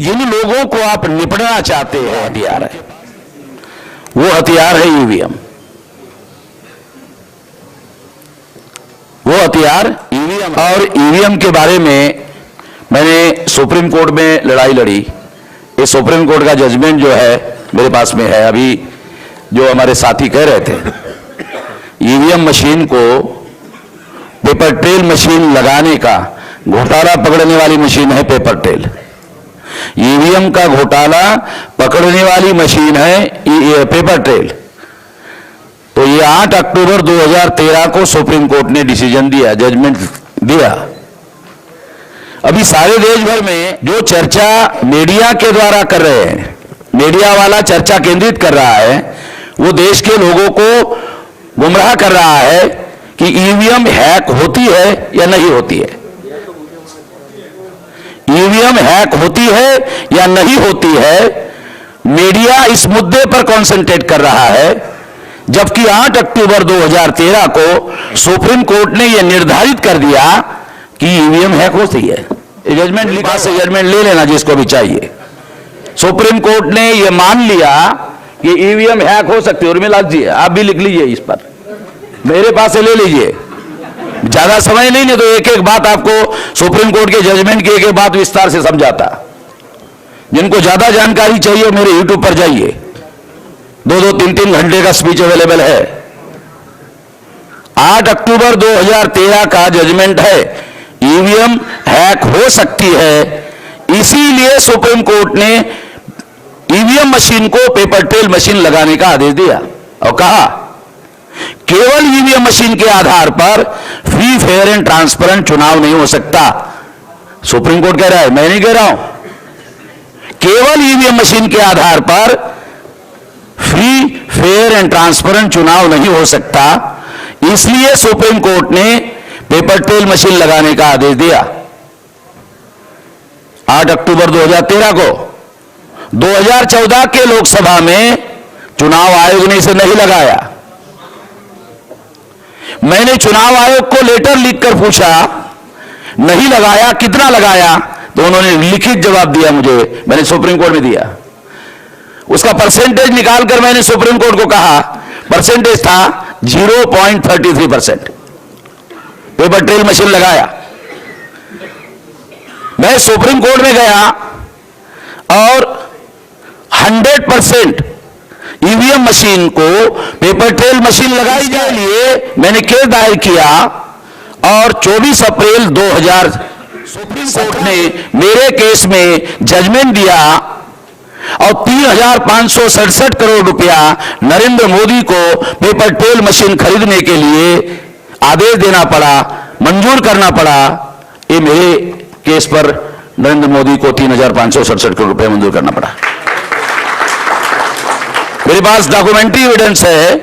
जिन लोगों को आप निपटना चाहते हैं हथियार है, वो हथियार है ईवीएम। वो हथियार ईवीएम। और ईवीएम के बारे में मैंने सुप्रीम कोर्ट में लड़ाई लड़ी। ये सुप्रीम कोर्ट का जजमेंट जो है मेरे पास में है। अभी जो हमारे साथी कह रहे थे, ईवीएम मशीन को पेपर ट्रेल मशीन लगाने का घोटाला पकड़ने वाली मशीन है पेपर ट्रेल। ईवीएम का घोटाला पकड़ने वाली मशीन है पेपर ट्रेल। तो ये 8 अक्टूबर 2013 को सुप्रीम कोर्ट ने डिसीजन दिया, जजमेंट दिया। अभी सारे देश भर में जो चर्चा मीडिया के द्वारा कर रहे हैं, मीडिया वाला चर्चा केंद्रित कर रहा है, वो देश के लोगों को गुमराह कर रहा है कि ईवीएम हैक होती है या नहीं होती है। ईवीएम हैक होती है या नहीं होती है, मीडिया इस मुद्दे पर कॉन्सेंट्रेट कर रहा है, जबकि 8 अक्टूबर 2013 को सुप्रीम कोर्ट ने यह निर्धारित कर दिया कि ईवीएम हैक होती है। जजमेंट लिखा से जजमेंट ले लेना जिसको भी चाहिए। सुप्रीम कोर्ट ने यह मान लिया कि ईवीएम हैक हो सकती है। उर्मिला जी आप भी लिख लीजिए, इस पर मेरे पास से ले लीजिए, ज्यादा समय नहीं तो एक एक बात आपको सुप्रीम कोर्ट के जजमेंट की एक एक बात विस्तार से समझाता। जिनको ज्यादा जानकारी चाहिए मेरे यूट्यूब पर जाइए, 2-2, 3-3 घंटे का स्पीच अवेलेबल है। 8 अक्टूबर 2013 का जजमेंट है, ईवीएम हैक हो सकती है। इसीलिए सुप्रीम कोर्ट ने ईवीएम मशीन को पेपर ट्रेल मशीन लगाने का आदेश दिया और कहा केवल ईवीएम मशीन के आधार पर फ्री, फेयर एंड ट्रांसपेरेंट चुनाव नहीं हो सकता। सुप्रीम कोर्ट कह रहा है, मैं नहीं कह रहा हूं। केवल ईवीएम मशीन के आधार पर फ्री, फेयर एंड ट्रांसपेरेंट चुनाव नहीं हो सकता। इसलिए सुप्रीम कोर्ट ने पेपर ट्रेल मशीन लगाने का आदेश दिया 8 अक्टूबर 2013 को। 2014 के लोकसभा में चुनाव आयोग ने इसे नहीं लगाया। मैंने चुनाव आयोग को लेटर लिखकर पूछा, नहीं लगाया, कितना लगाया? तो उन्होंने लिखित जवाब दिया मुझे, मैंने सुप्रीम कोर्ट में दिया। उसका परसेंटेज निकालकर मैंने सुप्रीम कोर्ट को कहा, परसेंटेज था 0.33%। पेपर ट्रेल मशीन लगाया। मैं सुप्रीम कोर्ट में गया और 100% ईवीएम मशीन को पेपर ट्रेल मशीन लगाई जाए लिए मैंने केस दायर किया और 24 अप्रैल 2000 सुप्रीम कोर्ट ने मेरे केस में जजमेंट दिया और 3,567 करोड़ रुपया नरेंद्र मोदी को पेपर ट्रेल मशीन खरीदने के लिए आदेश देना पड़ा, मंजूर करना पड़ा। ये मेरे केस पर नरेंद्र मोदी को 3,567 करोड़ रुपया मंजूर करना पड़ा। मेरे पास डॉक्यूमेंट्री एविडेंस है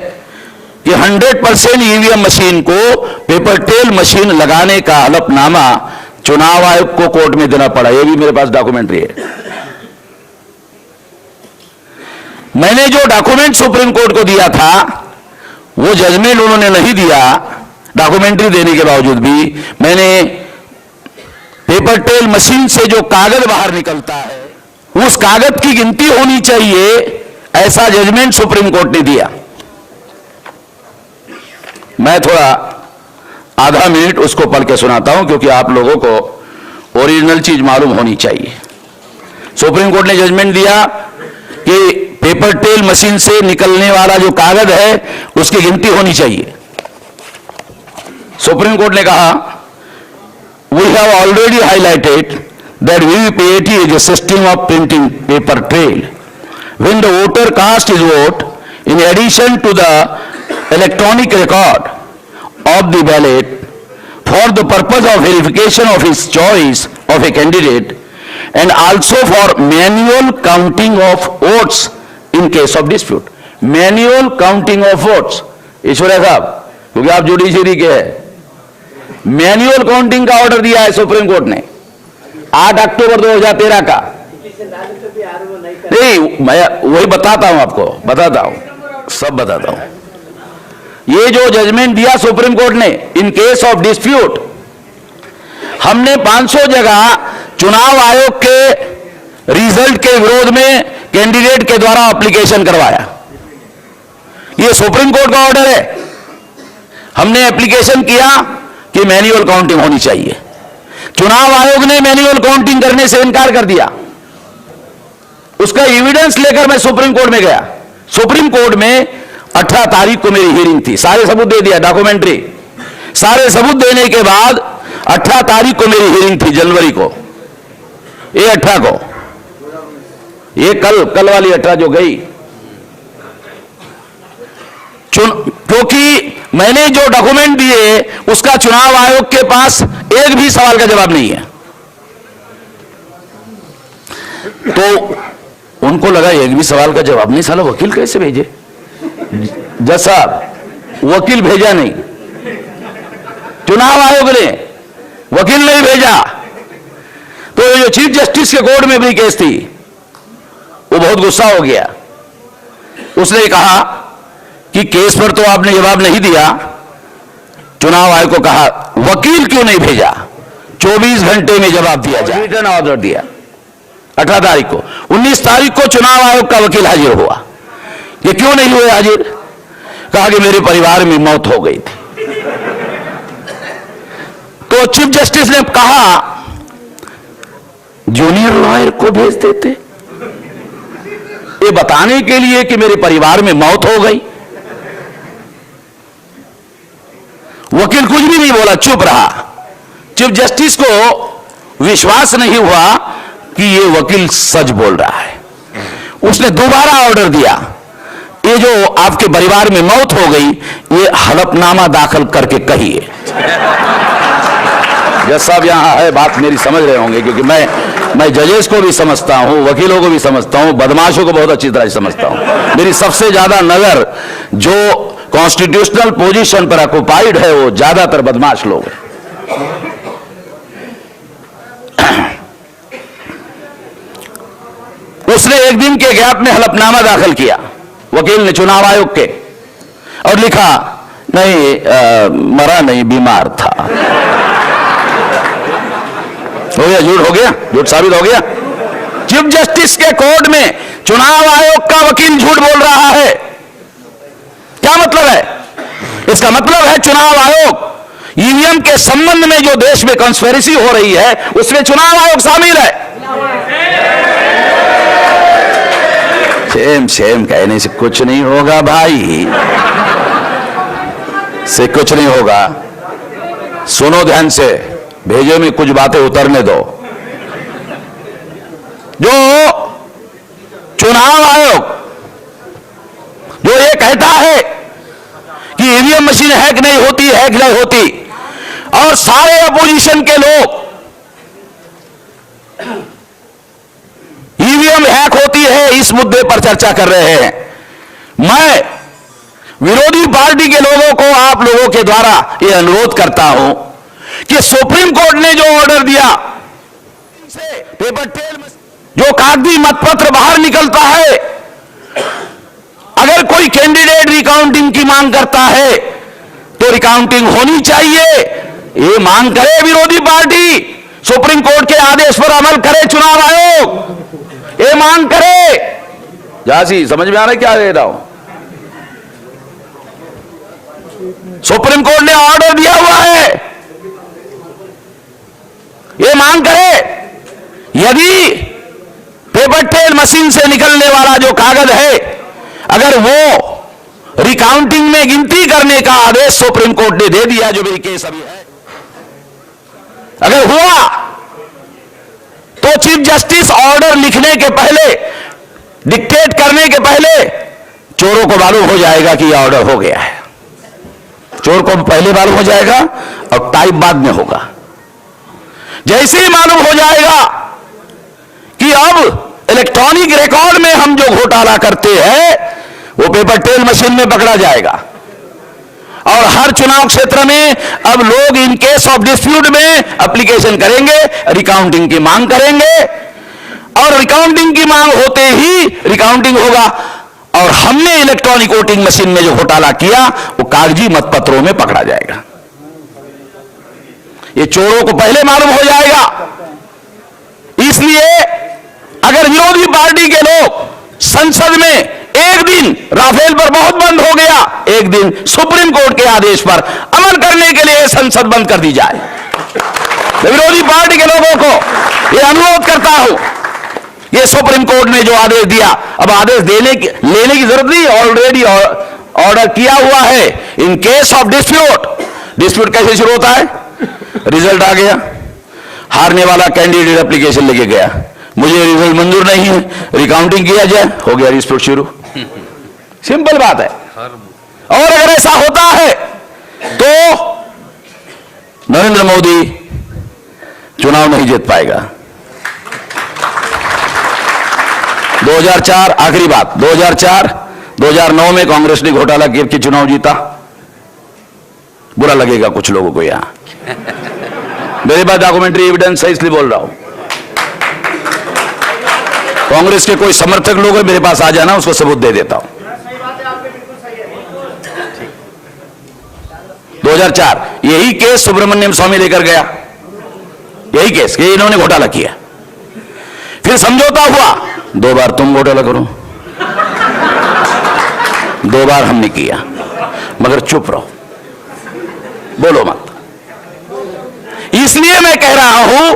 कि 100% ईवीएम मशीन को पेपर ट्रेल मशीन लगाने का हलफनामा चुनाव आयोग को कोर्ट में देना पड़ा। यह भी मेरे पास डॉक्यूमेंट्री है। मैंने जो डॉक्यूमेंट सुप्रीम कोर्ट को दिया था वो जजमेंट उन्होंने नहीं दिया। डॉक्यूमेंट्री देने के बावजूद भी मैंने पेपर ट्रेल मशीन से जो कागज बाहर निकलता है उस कागज की गिनती होनी चाहिए, ऐसा जजमेंट सुप्रीम कोर्ट ने दिया। मैं थोड़ा आधा मिनट उसको पढ़ के सुनाता हूं क्योंकि आप लोगों को ओरिजिनल चीज मालूम होनी चाहिए। सुप्रीम कोर्ट ने जजमेंट दिया कि पेपर ट्रेल मशीन से निकलने वाला जो कागज है उसकी गिनती होनी चाहिए। सुप्रीम कोर्ट ने कहा, we have already highlighted that VVPAT is a system of printing paper trail when the voter casts his vote in addition to the electronic record of the ballot for the purpose of verification of his choice of a candidate and also for manual counting of votes in case of dispute. Manual counting of votes, Ishwariya साहब, क्योंकि आप judiciary के हैं, manual counting का order दिया है supreme court ने 8 अक्टूबर 2013 का। नहीं, मैं वही बताता हूं, आपको बताता हूं, सब बताता हूं। ये जो जजमेंट दिया सुप्रीम कोर्ट ने इन केस ऑफ डिस्प्यूट, हमने 500 जगह चुनाव आयोग के रिजल्ट के विरोध में कैंडिडेट के द्वारा एप्लीकेशन करवाया। यह सुप्रीम कोर्ट का ऑर्डर है। हमने एप्लीकेशन किया कि मैन्युअल काउंटिंग होनी चाहिए। चुनाव आयोग ने मैन्युअल काउंटिंग करने से इनकार कर दिया। उसका एविडेंस लेकर मैं सुप्रीम कोर्ट में गया। सुप्रीम कोर्ट में 18 तारीख को मेरी हियरिंग थी। सारे सबूत दे दिया, डॉक्यूमेंट्री सारे सबूत देने के बाद 18 तारीख को मेरी हियरिंग थी, जनवरी को। ये 18 को, ये कल वाली 18 जो गई, क्योंकि मैंने जो डॉक्यूमेंट दिए उसका चुनाव आयोग के पास एक भी सवाल का जवाब नहीं है। तो उनको लगा एक भी सवाल का जवाब नहीं, साला वकील कैसे भेजे? जज साहब, वकील भेजा नहीं, चुनाव आयोग ने वकील नहीं भेजा। तो जो चीफ जस्टिस के कोर्ट में भी केस थी, वो बहुत गुस्सा हो गया। उसने कहा कि केस पर तो आपने जवाब नहीं दिया। चुनाव आयोग को कहा वकील क्यों नहीं भेजा, 24 घंटे में जवाब दिया जाए। रिटर्न ऑर्डर दिया 18 तारीख को। 19 तारीख को चुनाव आयोग का वकील हाजिर हुआ। ये क्यों नहीं हुए हाजिर? कहा कि मेरे परिवार में मौत हो गई थी। तो चीफ जस्टिस ने कहा जूनियर लॉयर को भेज देते ये बताने के लिए कि मेरे परिवार में मौत हो गई। वकील कुछ भी नहीं बोला, चुप रहा। चीफ जस्टिस को विश्वास नहीं हुआ कि ये वकील सच बोल रहा है। उसने दोबारा ऑर्डर दिया, ये जो आपके परिवार में मौत हो गई, ये हलफनामा दाखिल करके कहिए। जज साहब यहां है, बात मेरी समझ रहे होंगे, क्योंकि मैं जजेस को भी समझता हूं, वकीलों को भी समझता हूं, बदमाशों को बहुत अच्छी तरह समझता हूं। मेरी सबसे ज्यादा नजर जो कॉन्स्टिट्यूशनल पोजीशन पर ऑक्युपाइड है वो ज्यादातर बदमाश लोग हैं। उसने एक दिन के गैप में हलफनामा दाखिल किया वकील ने चुनाव आयोग के, और लिखा नहीं मरा नहीं, बीमार था। हो गया, झूठ हो गया, झूठ साबित हो गया। चीफ जस्टिस के कोर्ट में चुनाव आयोग का वकील झूठ बोल रहा है। क्या मतलब है इसका? मतलब है चुनाव आयोग ईवीएम के संबंध में जो देश में कॉन्स्पिरेसी हो रही है उसमें चुनाव आयोग शामिल है। शेम कहने से कुछ नहीं होगा भाई, से कुछ नहीं होगा। सुनो ध्यान से, भेजे में कुछ बातें उतरने दो। जो चुनाव आयोग जो ये कहता है कि ईवीएम मशीन हैक नहीं होती, और सारे अपोजिशन के लोग ईवीएम हैक होती है इस मुद्दे पर चर्चा कर रहे हैं। मैं विरोधी पार्टी के लोगों को, आप लोगों के द्वारा यह अनुरोध करता हूं कि सुप्रीम कोर्ट ने जो ऑर्डर दिया, पेपर टेल जो कागजी मतपत्र बाहर निकलता है, अगर कोई कैंडिडेट रिकाउंटिंग की मांग करता है तो रिकाउंटिंग होनी चाहिए। ये मांग करे विरोधी पार्टी, सुप्रीम कोर्ट के आदेश पर अमल करे चुनाव आयोग, ये मांग करे। जासी समझ में आ रहा है क्या दे रहा हूं? सुप्रीम कोर्ट ने ऑर्डर दिया हुआ है, ये मांग करे यदि पेपर ट्रेल मशीन से निकलने वाला जो कागज है, अगर वो रिकाउंटिंग में गिनती करने का आदेश सुप्रीम कोर्ट ने दे दिया, जो मेरी केस अभी है, अगर हुआ तो चीफ जस्टिस ऑर्डर लिखने के पहले, डिक्टेट करने के पहले चोरों को मालूम हो जाएगा कि यह ऑर्डर हो गया है। चोर को पहले मालूम हो जाएगा और टाइप बाद में होगा। जैसे ही मालूम हो जाएगा कि अब इलेक्ट्रॉनिक रिकॉर्ड में हम जो घोटाला करते हैं वो पेपर ट्रेल मशीन में पकड़ा जाएगा, और हर चुनाव क्षेत्र में अब लोग इन केस ऑफ डिस्प्यूट में एप्लीकेशन करेंगे, रिकाउंटिंग की मांग करेंगे, और रिकाउंटिंग की मांग होते ही रिकाउंटिंग होगा। और हमने इलेक्ट्रॉनिक वोटिंग मशीन में जो घोटाला किया वो कागजी मतपत्रों में पकड़ा जाएगा। ये चोरों को पहले मालूम हो जाएगा। इसलिए अगर संसद में एक दिन राफेल पर बहुत बंद हो गया, एक दिन सुप्रीम कोर्ट के आदेश पर अमल करने के लिए संसद बंद कर दी जाए। मैं विरोधी पार्टी के लोगों को यह अनुरोध करता हूं, यह सुप्रीम कोर्ट ने जो आदेश दिया, अब आदेश लेने की जरूरत नहीं, ऑलरेडी ऑर्डर किया हुआ है। इन केस ऑफ डिस्प्यूट कैसे शुरू होता है? रिजल्ट आ गया, हारने वाला कैंडिडेट एप्लीकेशन लेके गया, मुझे रिजल्ट मंजूर नहीं है, रिकाउंटिंग किया जाए, हो गया डिस्प्यूट शुरू। सिंपल बात है। और अगर ऐसा होता है तो नरेंद्र मोदी चुनाव नहीं जीत पाएगा। 2004 आखिरी बात, 2009 में कांग्रेस ने घोटाला करके चुनाव जीता। बुरा लगेगा कुछ लोगों को यहां, मेरे पास डॉक्यूमेंट्री एविडेंस है इसलिए बोल रहा हूं। कांग्रेस के कोई समर्थक लोग हैं, मेरे पास आ जाना, उसको सबूत दे देता हूं। 2004 यही केस सुब्रमण्यम स्वामी लेकर गया, यही केस कि इन्होंने घोटाला किया। फिर समझौता हुआ, 2 बार तुम घोटाला करो, 2 बार हमने किया, मगर चुप रहो, बोलो मत। इसलिए मैं कह रहा हूं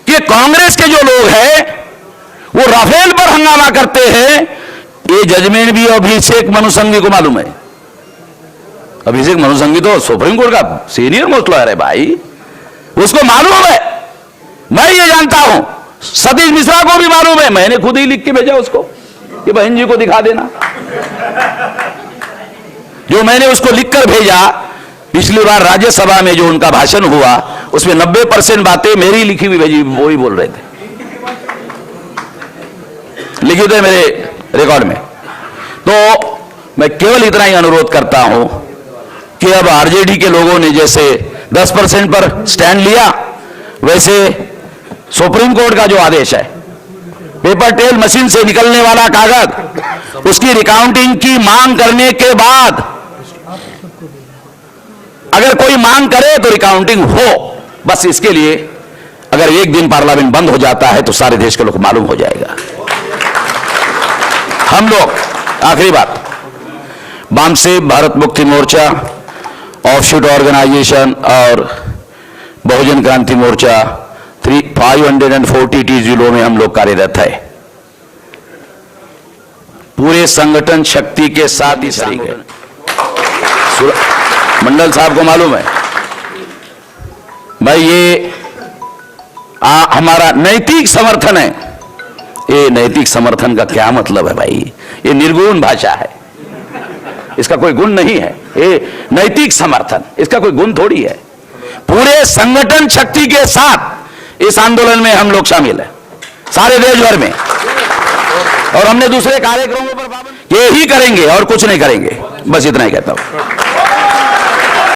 कि कांग्रेस के जो लोग हैं वो राफेल पर हंगामा करते हैं। ये जजमेंट भी अभिषेक मनु सिंघवी को मालूम है। अभिषेक मनु सिंघवी तो सुप्रीम कोर्ट का सीनियर मोस्ट लॉयर है भाई, उसको मालूम है। मैं ये जानता हूं, सतीश मिश्रा को भी मालूम है, मैंने खुद ही लिख के भेजा उसको कि बहन जी को दिखा देना। जो मैंने उसको लिखकर भेजा, पिछली बार राज्यसभा में जो उनका भाषण हुआ उसमें 90% बातें मेरी लिखी हुई भेजी, वो ही बोल रहे थे, लिखित है मेरे रिकॉर्ड में। तो मैं केवल इतना ही अनुरोध करता हूं कि अब आरजेडी के लोगों ने जैसे 10% पर स्टैंड लिया, वैसे सुप्रीम कोर्ट का जो आदेश है, पेपर ट्रेल मशीन से निकलने वाला कागज, उसकी रिकाउंटिंग की मांग करने के बाद अगर कोई मांग करे तो रिकाउंटिंग हो, बस इसके लिए अगर एक दिन पार्लियामेंट बंद हो जाता है तो सारे देश के लोग मालूम हो जाएगा। हम लोग, आखिरी बात, वामसे भारत मुक्ति मोर्चा, ऑफशूट ऑर्गेनाइजेशन और बहुजन क्रांति मोर्चा 540 जिलों में हम लोग कार्यरत है। पूरे संगठन शक्ति के साथ ही मंडल साहब को मालूम है भाई, ये हमारा नैतिक समर्थन है। ये नैतिक समर्थन का क्या मतलब है भाई? ये निर्गुण भाषा है, इसका कोई गुण नहीं है। ये नैतिक समर्थन, इसका कोई गुण थोड़ी है। पूरे संगठन शक्ति के साथ इस आंदोलन में हम लोग शामिल हैं, सारे देश भर में, और हमने दूसरे कार्यक्रमों पर यही करेंगे और कुछ नहीं करेंगे। बस इतना ही कहता हूं।